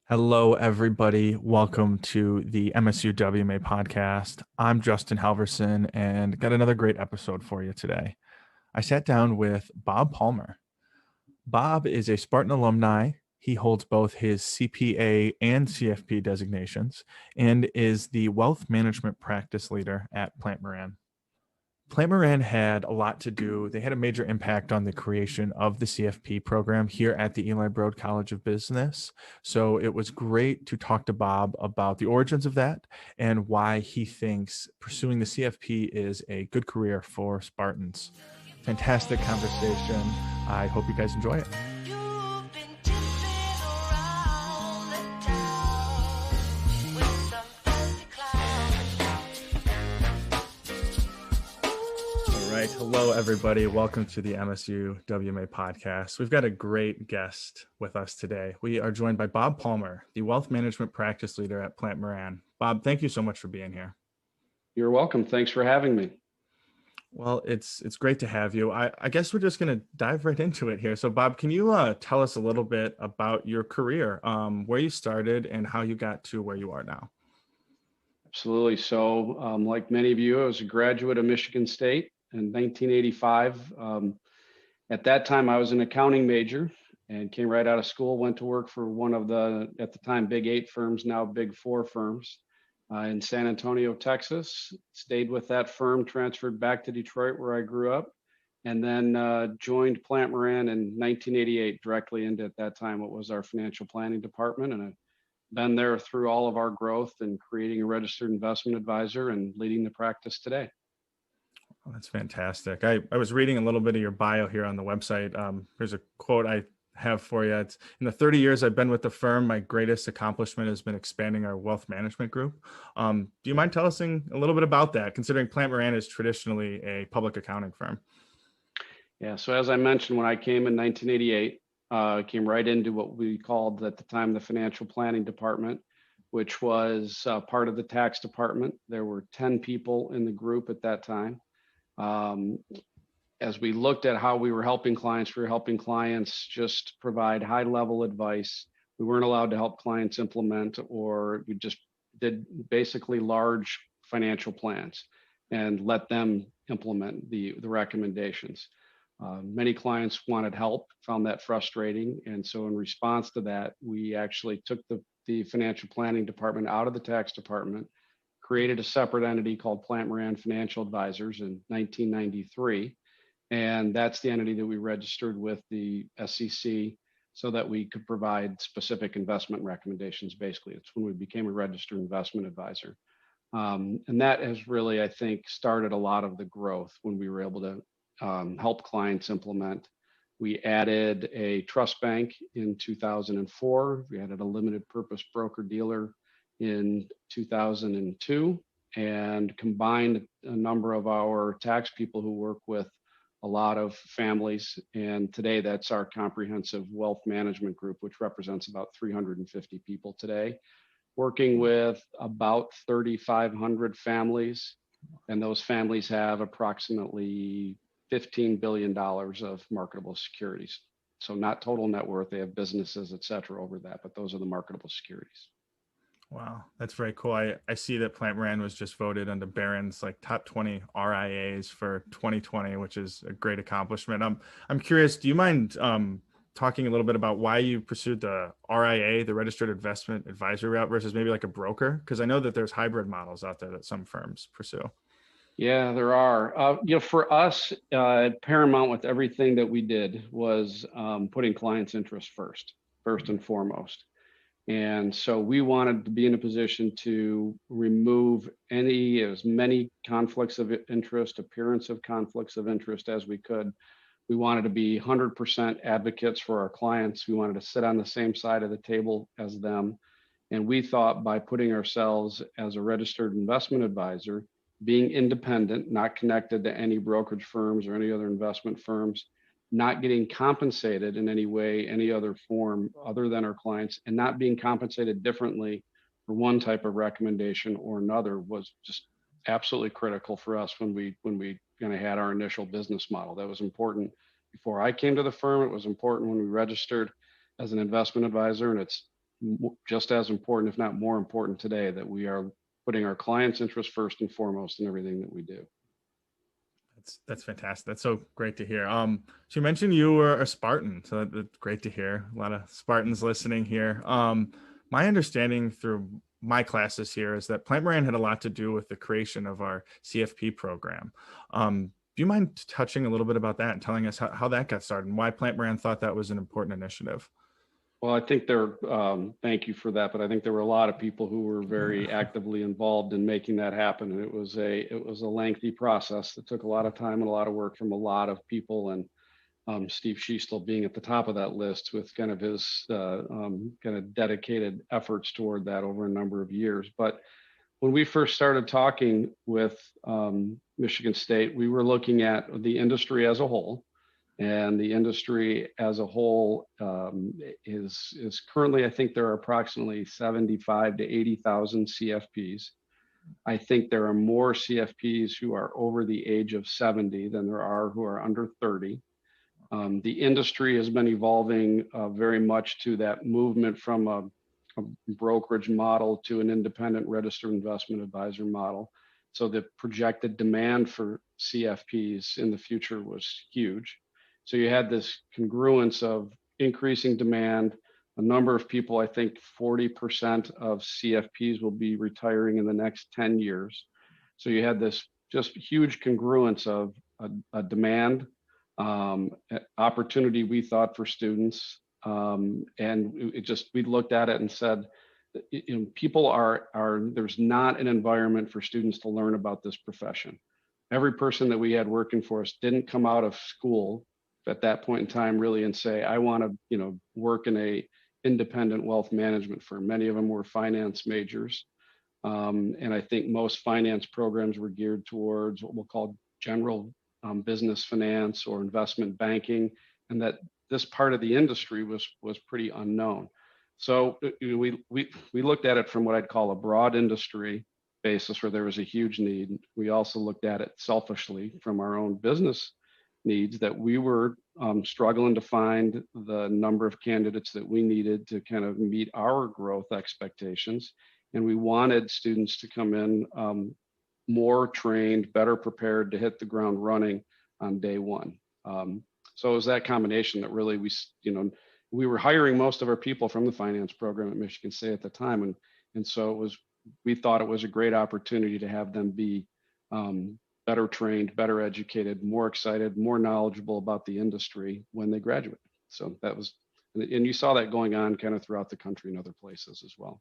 Hello, everybody. Welcome to the msuwma podcast. I'm Justin Halverson and got another great episode for you today. I sat down with Bob Palmer. Bob is a Spartan alumni. He holds both his CPA and CFP designations and is the wealth management practice leader at Plante Moran. Plante Moran had a lot to do. They had a major impact on the creation of the CFP program here at the Eli Broad College of Business. So it was great to talk to Bob about the origins of that and why he thinks pursuing the CFP is a good career for Spartans. Fantastic conversation. I hope you guys enjoy it. Hello, everybody. Welcome to the msuwma podcast. We've got a great guest with us today. We are joined by Bob Palmer, the wealth management practice leader at Plante Moran. Bob, thank you so much for being here. You're welcome. Thanks for having me. Well, it's great to have you. I guess we're just going to dive right into it here. So, Bob, can you tell us a little bit about your career, where you started and how you got to where you are now? Absolutely. So, like many of you, I was a graduate of Michigan State in 1985. At that time, I was an accounting major and came right out of school, went to work for one of the, at the time, Big 8 firms, now Big 4 firms in San Antonio, Texas. Stayed with that firm, transferred back to Detroit where I grew up, and then joined Plante Moran in 1988 directly into, at that time, what was our financial planning department. And I've been there through all of our growth and creating a registered investment advisor and leading the practice today. Oh, that's fantastic. I was reading a little bit of your bio here on the website. There's a quote I have for you. It's, in the 30 years I've been with the firm, my greatest accomplishment has been expanding our wealth management group. Do you mind telling us a little bit about that, considering Plante Moran is traditionally a public accounting firm? Yeah, so as I mentioned, when I came in 1988, I came right into what we called at the time the financial planning department, which was part of the tax department. There were 10 people in the group at that time. As we looked at how we were helping clients just provide high level advice. We weren't allowed to help clients implement, or we just did basically large financial plans and let them implement the recommendations. Many clients wanted help, found that frustrating. And so in response to that, we actually took the financial planning department out of the tax department, created a separate entity called Plante Moran Financial Advisors in 1993. And that's the entity that we registered with the SEC so that we could provide specific investment recommendations. Basically, it's when we became a registered investment advisor. And that has really, I think, started a lot of the growth when we were able to help clients implement. We added a trust bank in 2004. We added a limited purpose broker dealer in 2002, and combined a number of our tax people who work with a lot of families. And today that's our comprehensive wealth management group, which represents about 350 people today, working with about 3,500 families. And those families have approximately $15 billion of marketable securities. So not total net worth, they have businesses, et cetera, over that, but those are the marketable securities. Wow, that's very cool. I see that Plante Moran was just voted under Barron's like top 20 RIAs for 2020, which is a great accomplishment. I'm curious, do you mind talking a little bit about why you pursued the RIA, the Registered Investment Advisory route, versus maybe like a broker? Because I know that there's hybrid models out there that some firms pursue. Yeah, there are. For us, paramount with everything that we did was putting clients' interest first and foremost. And so we wanted to be in a position to remove as many conflicts of interest, appearance of conflicts of interest as we could. We wanted to be 100% advocates for our clients. We wanted to sit on the same side of the table as them. And we thought by putting ourselves as a registered investment advisor, being independent, not connected to any brokerage firms or any other investment firms, not getting compensated in any way, any other form other than our clients, and not being compensated differently for one type of recommendation or another was just absolutely critical for us when we kind of had our initial business model. That was important before I came to the firm. It was important when we registered as an investment advisor, and it's just as important, if not more important today, that we are putting our clients' interest first and foremost in everything that we do. That's fantastic. That's so great to hear. So you mentioned you were a Spartan, so that's great to hear. A lot of Spartans listening here. My understanding through my classes here is that Plante Moran had a lot to do with the creation of our CFP program. Do you mind touching a little bit about that and telling us how that got started and why Plante Moran thought that was an important initiative? Well, I think thank you for that, but I think there were a lot of people who were very actively involved in making that happen. And it was a lengthy process that took a lot of time and a lot of work from a lot of people. And Steve Schiestel being at the top of that list with kind of his kind of dedicated efforts toward that over a number of years. But when we first started talking with Michigan State, we were looking at the industry as a whole. And the industry as a whole is currently, I think there are approximately 75 to 80,000 CFPs. I think there are more CFPs who are over the age of 70 than there are who are under 30. The industry has been evolving very much to that movement from a brokerage model to an independent registered investment advisor model. So the projected demand for CFPs in the future was huge. So you had this congruence of increasing demand. A number of people, I think 40% of CFPs will be retiring in the next 10 years. So you had this just huge congruence of a demand, opportunity we thought for students. And we looked at it and said, people there's not an environment for students to learn about this profession. Every person that we had working for us didn't come out of school at that point in time really and say, I want to, work in a independent wealth management firm. Many of them were finance majors. And I think most finance programs were geared towards what we'll call general business finance or investment banking, and that this part of the industry was pretty unknown. So we looked at it from what I'd call a broad industry basis where there was a huge need. We also looked at it selfishly from our own business needs, that we were struggling to find the number of candidates that we needed to kind of meet our growth expectations. And we wanted students to come in more trained, better prepared to hit the ground running on day one. So it was that combination that really we were hiring most of our people from the finance program at Michigan State at the time. And so we thought it was a great opportunity to have them be better trained, better educated, more excited, more knowledgeable about the industry when they graduate. So and you saw that going on kind of throughout the country and other places as well.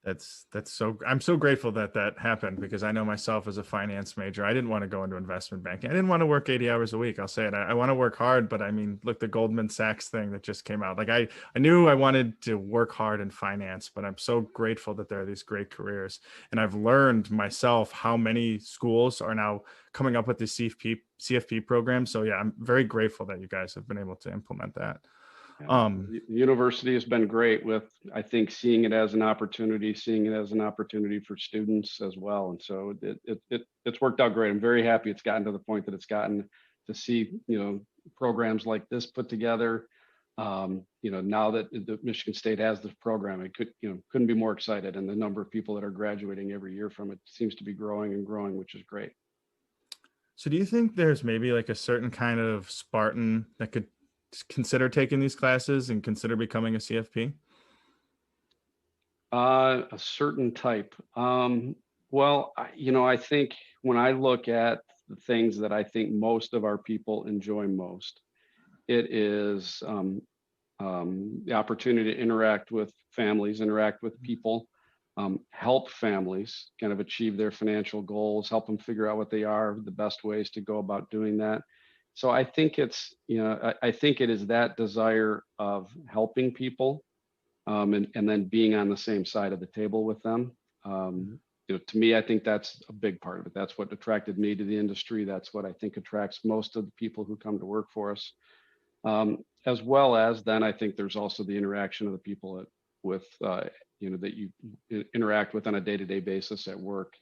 I'm so grateful that happened, because I know myself as a finance major, I didn't want to go into investment banking. I didn't want to work 80 hours a week. I'll say it. I want to work hard, but I mean, look, the Goldman Sachs thing that just came out, like I knew I wanted to work hard in finance, but I'm so grateful that there are these great careers. And I've learned myself how many schools are now coming up with the CFP program. So yeah, I'm very grateful that you guys have been able to implement that. The university has been great with, I think, seeing it as an opportunity for students as well. And so it's worked out great. I'm very happy it's gotten to the point that it's gotten to see, programs like this put together. Now that the Michigan State has this program, it couldn't be more excited. And the number of people that are graduating every year from it seems to be growing and growing, which is great. So do you think there's maybe like a certain kind of Spartan that could consider taking these classes and consider becoming a CFP? A certain type. Well, I think when I look at the things that I think most of our people enjoy most, it is the opportunity to interact with families, interact with people, help families kind of achieve their financial goals, help them figure out what they are, the best ways to go about doing that. So I think I think it is that desire of helping people, and then being on the same side of the table with them. To me, I think that's a big part of it. That's what attracted me to the industry. That's what I think attracts most of the people who come to work for us. As well as then I think there's also the interaction of the people that you interact with on a day-to-day basis at work,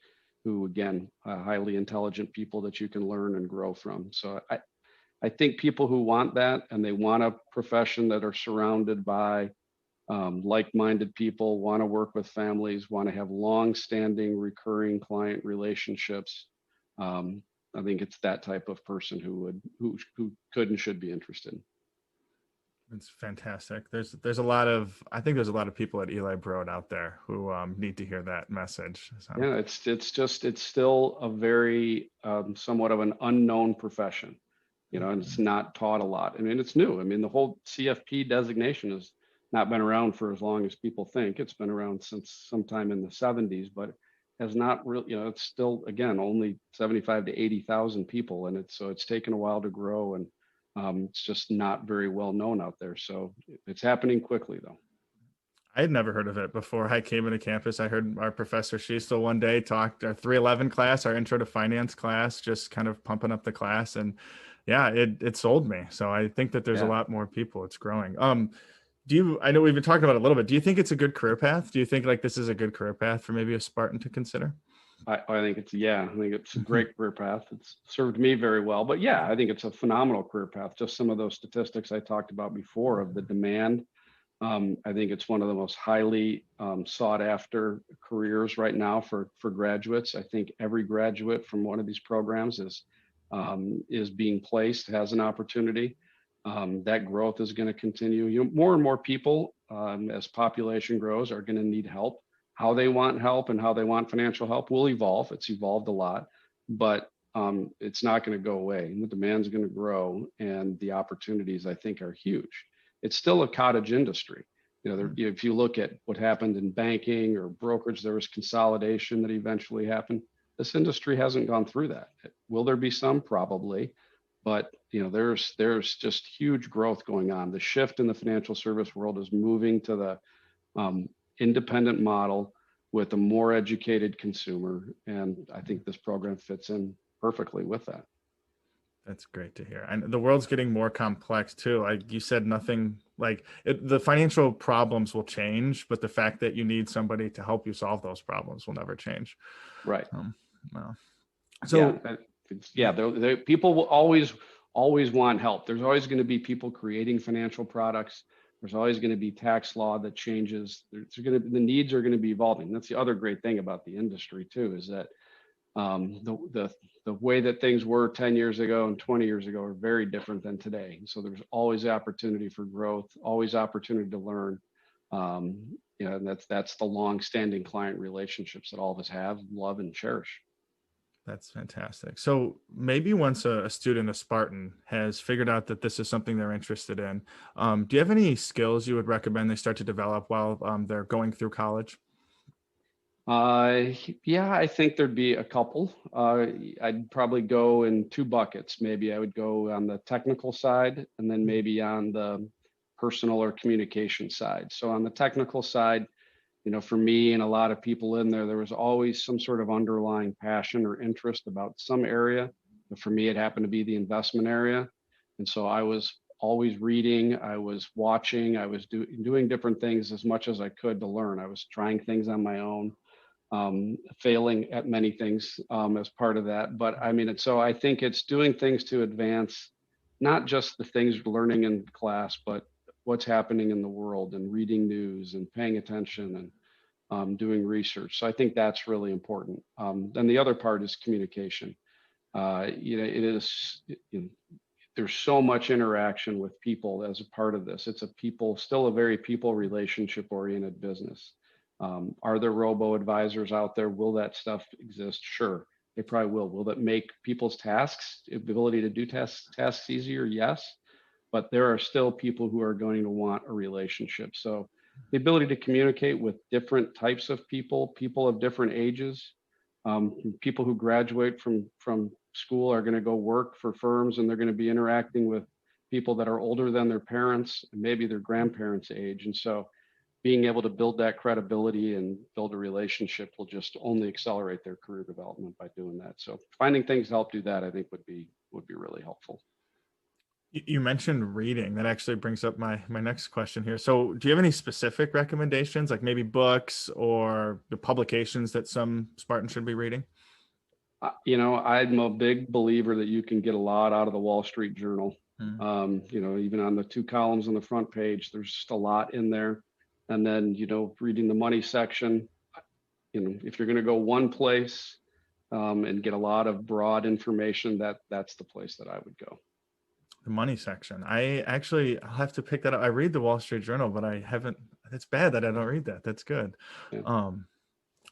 who again, highly intelligent people that you can learn and grow from. So I think people who want that and they want a profession that are surrounded by like-minded people, want to work with families, want to have long-standing recurring client relationships. I think it's that type of person who could and should be interested. It's fantastic. There's a lot of, I think there's a lot of people at Eli Broad out there who need to hear that message. So. Yeah, it's still a very somewhat of an unknown profession, and it's not taught a lot. I mean, it's new. I mean, the whole CFP designation has not been around for as long as people think. It's been around since sometime in the 70s, but has not really, it's still, again, only 75 to 80,000 people, and it's taken a while to grow, and it's just not very well known out there. So it's happening quickly, though. I had never heard of it before I came into campus. I heard our professor Schiestel one day talked our 311 class, our intro to finance class, just kind of pumping up the class. And yeah, it sold me. So I think that there's a lot more people. It's growing. I know we've been talking about it a little bit. Do you think it's a good career path? Do you think like this is a good career path for maybe a Spartan to consider? I think it's a great career path. It's served me very well, but yeah, I think it's a phenomenal career path. Just some of those statistics I talked about before of the demand. I think it's one of the most highly sought after careers right now for graduates. I think every graduate from one of these programs is being placed, has an opportunity. That growth is going to continue. More and more people, as population grows, are going to need help. How they want help and how they want financial help will evolve. It's evolved a lot, but it's not going to go away. The demand's going to grow, and the opportunities, I think, are huge. It's still a cottage industry. If you look at what happened in banking or brokerage, there was consolidation that eventually happened. This industry hasn't gone through that. Will there be some? Probably, but there's just huge growth going on. The shift in the financial service world is moving to the independent model with a more educated consumer, and I think this program fits in perfectly with that. That's great to hear. And the world's getting more complex too. Like you said, the financial problems will change, but the fact that you need somebody to help you solve those problems will never change. Right. Well, so people will always want help. There's always going to be people creating financial products. There's always going to be tax law that changes. The needs are going to be evolving. That's the other great thing about the industry too, is that the way that things were 10 years ago and 20 years ago are very different than today. So there's always opportunity for growth, always opportunity to learn. And that's the long-standing client relationships that all of us have, love, and cherish. That's fantastic. So maybe once a student, a Spartan, has figured out that this is something they're interested in, do you have any skills you would recommend they start to develop while they're going through college? I think there'd be a couple. I'd probably go in two buckets. Maybe I would go on the technical side, and then maybe on the personal or communication side. So on the technical side, for me and a lot of people in there was always some sort of underlying passion or interest about some area. But for me, it happened to be the investment area. And so I was always reading, I was watching, I was doing different things as much as I could to learn. I was trying things on my own. Failing at many things as part of that. But so I think it's doing things to advance, not just the things you're learning in class, but what's happening in the world, and reading news and paying attention and doing research. So I think that's really important. Then the other part is communication. There's so much interaction with people as a part of this. It's still a very people relationship oriented business. Are there robo advisors out there? Will that stuff exist? Sure, they probably will. Will that make people's tasks, the ability to do tasks easier? Yes, but there are still people who are going to want a relationship. So the ability to communicate with different types of people of different ages, people who graduate from school are going to go work for firms, and they're going to be interacting with people that are older than their parents, and maybe their grandparents' age. And so being able to build that credibility and build a relationship will just only accelerate their career development by doing that. So finding things to help do that, I think would be really helpful. You mentioned reading. That actually brings up my next question here. So do you have any specific recommendations, like maybe books or the publications that some Spartans should be reading? I'm a big believer that you can get a lot out of the Wall Street Journal. Even on the two columns on the front page, there's just a lot in there. And then, reading the money section, if you're going to go one place and get a lot of broad information, that's the place that I would go. The money section. I'll have to pick that up. I read the Wall Street Journal, but I haven't. It's bad that I don't read that. That's good. Yeah.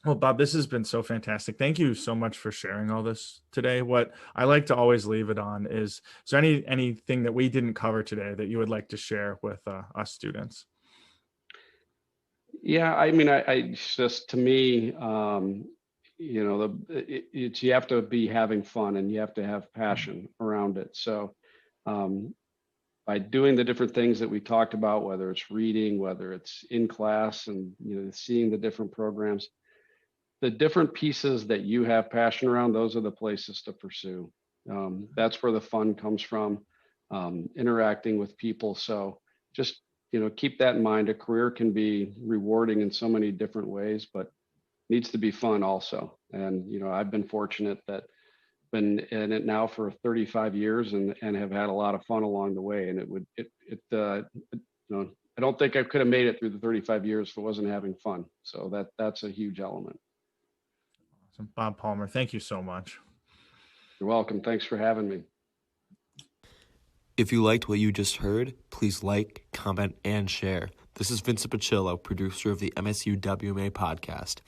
Well, Bob, this has been so fantastic. Thank you so much for sharing all this today. What I like to always leave it on is there anything that we didn't cover today that you would like to share with us students? Yeah, I mean, I just, to me, you have to be having fun and you have to have passion around it. So by doing the different things that we talked about, whether it's reading, whether it's in class and, seeing the different programs, the different pieces that you have passion around, those are the places to pursue. That's where the fun comes from, interacting with people. So just, keep that in mind. A career can be rewarding in so many different ways, but needs to be fun also. And, I've been fortunate that been in it now for 35 years and have had a lot of fun along the way. And I don't think I could have made it through the 35 years if it wasn't having fun. So that's a huge element. Awesome. Bob Palmer, thank you so much. You're welcome. Thanks for having me. If you liked what you just heard, please like, comment, and share. This is Vincent Pacillo, producer of the MSUWMA podcast.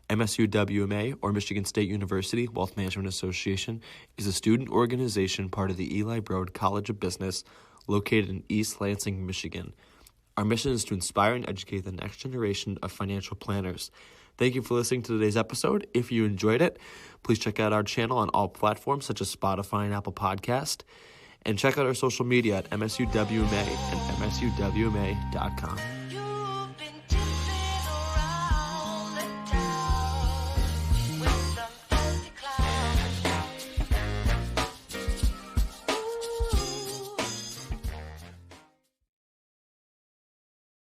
MSUWMA, or Michigan State University Wealth Management Association, is a student organization part of the Eli Broad College of Business located in East Lansing, Michigan. Our mission is to inspire and educate the next generation of financial planners. Thank you for listening to today's episode. If you enjoyed it, please check out our channel on all platforms such as Spotify and Apple Podcast. And check out our social media at MSUWMA and MSUWMA.com.